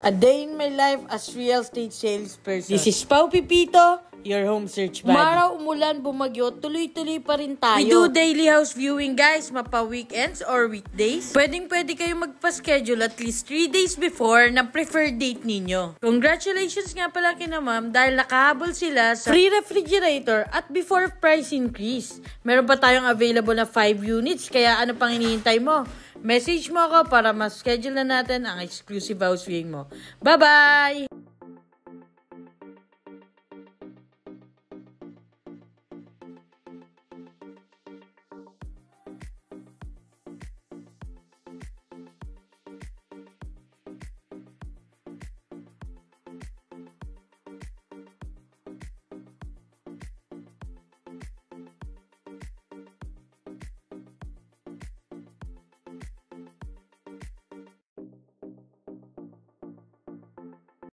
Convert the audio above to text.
A day in my life as real estate salesperson. This is Pao Pipito, your home search buddy. Umaraw, umulan, bumagyo, tuloy-tuloy pa rin tayo. We do daily house viewing, guys, mapa-weekends or weekdays. Pwedeng-pwede kayo magpa-schedule at least 3 days before na preferred date ninyo. Congratulations nga pala kina ma'am dahil nakahabol sila sa free refrigerator at before price increase. Meron pa tayong available na 5 units, kaya ano pang hinihintay mo? Message mo ako para ma-schedule na natin ang exclusive house viewing mo. Bye-bye!